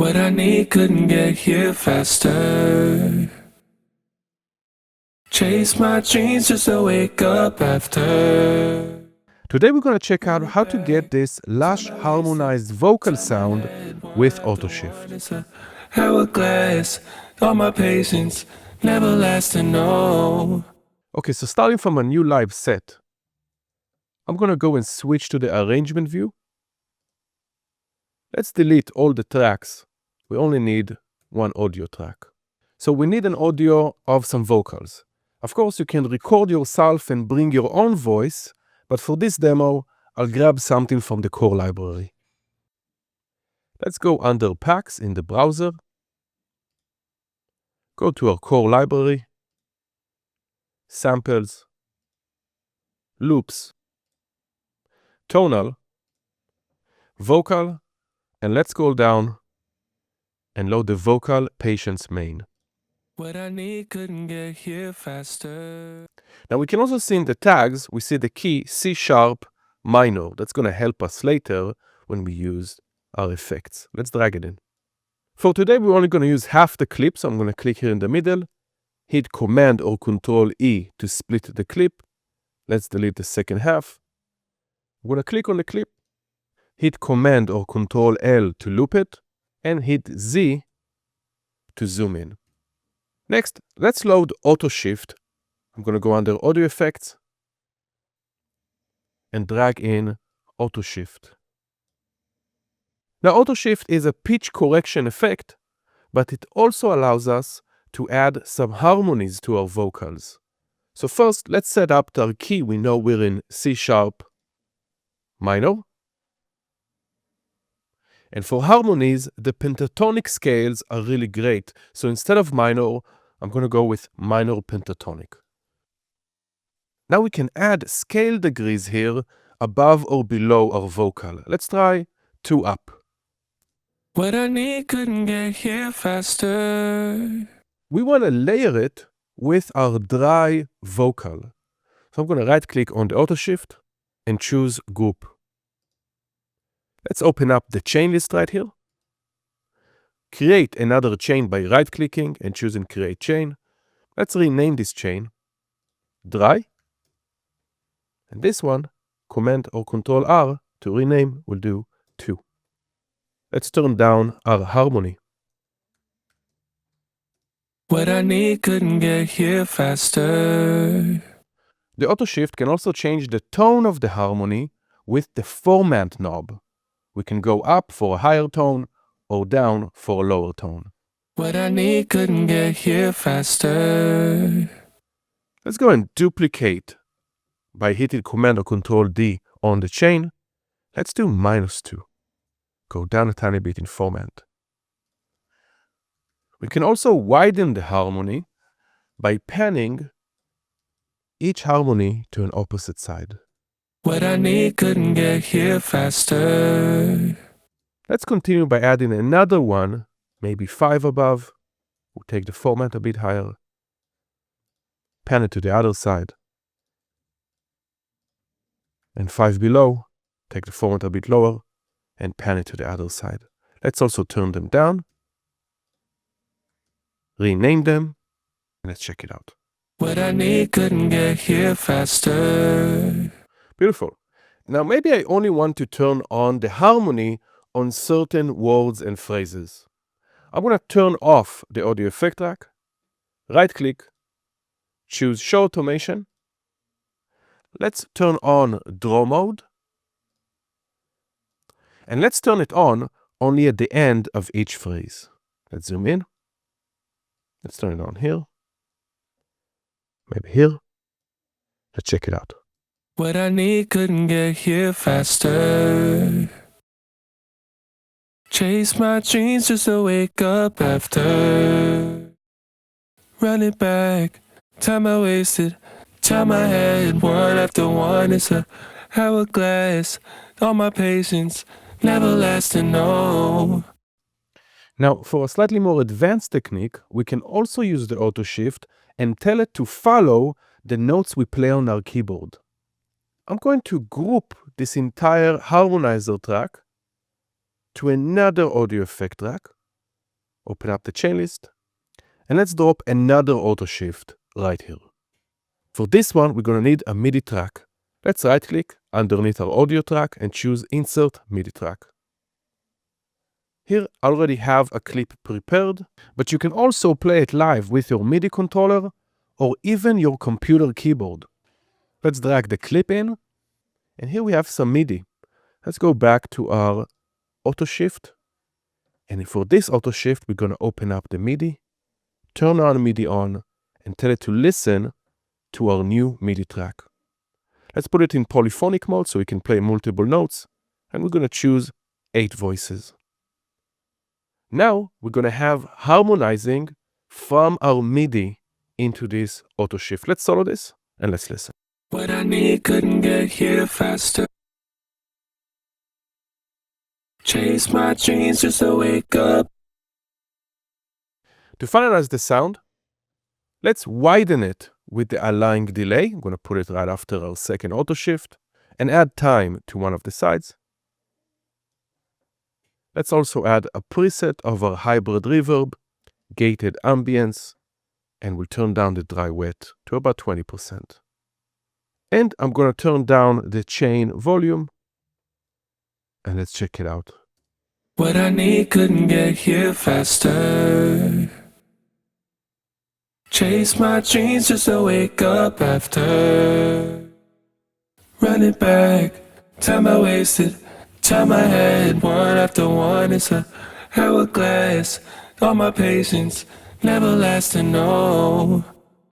What I need couldn't get here faster. Chase my dreams just to wake up after. Today we're going to check out how to get this lush harmonized vocal sound with autoshift. It's a hourglass, all my patience, never lasting, no. Okay, so starting from a new live set, I'm going to go and switch to the arrangement view. Let's delete all the tracks. We only need one audio track. So we need an audio of some vocals. Of course, you can record yourself and bring your own voice, but for this demo, I'll grab something from the core library. Let's go under Packs in the browser. Go to our core library, Samples, Loops, Tonal, Vocal, and let's scroll down and load the vocal patience main. What I need couldn't get here faster. Now we can also see in the tags, we see the key C# minor. That's going to help us later when we use our effects. Let's drag it in. For today, we're only going to use half the clip, so I'm going to click here in the middle, hit Command or Control E to split the clip. Let's delete the second half. I'm going to click on the clip, hit Command or Control L to loop it, and hit Z to zoom in. Next, let's load AutoShift. I'm going to go under Audio Effects and drag in AutoShift. Now, AutoShift is a pitch correction effect, but it also allows us to add some harmonies to our vocals. So first, let's set up our key. We know we're in C# minor. And for harmonies, the pentatonic scales are really great. So instead of minor, I'm going to go with minor pentatonic. Now we can add scale degrees here above or below our vocal. Let's try 2 up. What I need couldn't get here faster. We want to layer it with our dry vocal. So I'm going to right click on the AutoShift and choose Group. Let's open up the chain list right here. Create another chain by right-clicking and choosing Create Chain. Let's rename this chain Dry. And this one, Command or Control R to rename will do 2. Let's turn down our harmony. What I need couldn't get here faster. The AutoShift can also change the tone of the harmony with the Format knob. We can go up for a higher tone or down for a lower tone. What I need couldn't get here faster. Let's go and duplicate by hitting Command or Control D on the chain. Let's do -2. Go down a tiny bit in Format. We can also widen the harmony by panning each harmony to an opposite side. What I need couldn't get here faster. Let's continue by adding another one, maybe 5 above. We'll take the Format a bit higher. Pan it to the other side. And 5 below, take the Format a bit lower and pan it to the other side. Let's also turn them down. Rename them. And let's check it out. What I need couldn't get here faster. Beautiful. Now maybe I only want to turn on the harmony on certain words and phrases. I'm going to turn off the audio effect track, right click, choose Show Automation. Let's turn on Draw Mode. And let's turn it on only at the end of each phrase. Let's zoom in. Let's turn it on here. Maybe here. Let's check it out. What I need couldn't get here faster. Chase my dreams just to wake up after. Run it back, time I wasted, time I had one after one. It's a hourglass, all my patience, never lasting, no. Now, for a slightly more advanced technique, we can also use the AutoShift and tell it to follow the notes we play on our keyboard. I'm going to group this entire harmonizer track to another audio effect track. Open up the chain list. And let's drop another auto shift right here. For this one, we're going to need a MIDI track. Let's right click underneath our audio track and choose Insert MIDI track. Here I already have a clip prepared, but you can also play it live with your MIDI controller or even your computer keyboard. Let's drag the clip in, and here we have some MIDI. Let's go back to our auto shift, and for this auto shift, we're going to open up the MIDI, turn on MIDI on, and tell it to listen to our new MIDI track. Let's put it in polyphonic mode so we can play multiple notes, and we're going to choose 8 voices. Now we're going to have harmonizing from our MIDI into this auto shift. Let's solo this and let's listen. What I need couldn't get here faster. Chase my dreams just to wake up. To finalize the sound, let's widen it with the align delay. I'm going to put it right after our second auto shift and add time to one of the sides. Let's also add a preset of our hybrid reverb, gated ambience, and we'll turn down the dry wet to about 20%. And I'm going to turn down the chain volume, and let's check it out. What I need couldn't get here faster. Chase my dreams just to wake up after. Running back, time I wasted, time I had, one after one. It's a hourglass, all my patience, never lasting, no.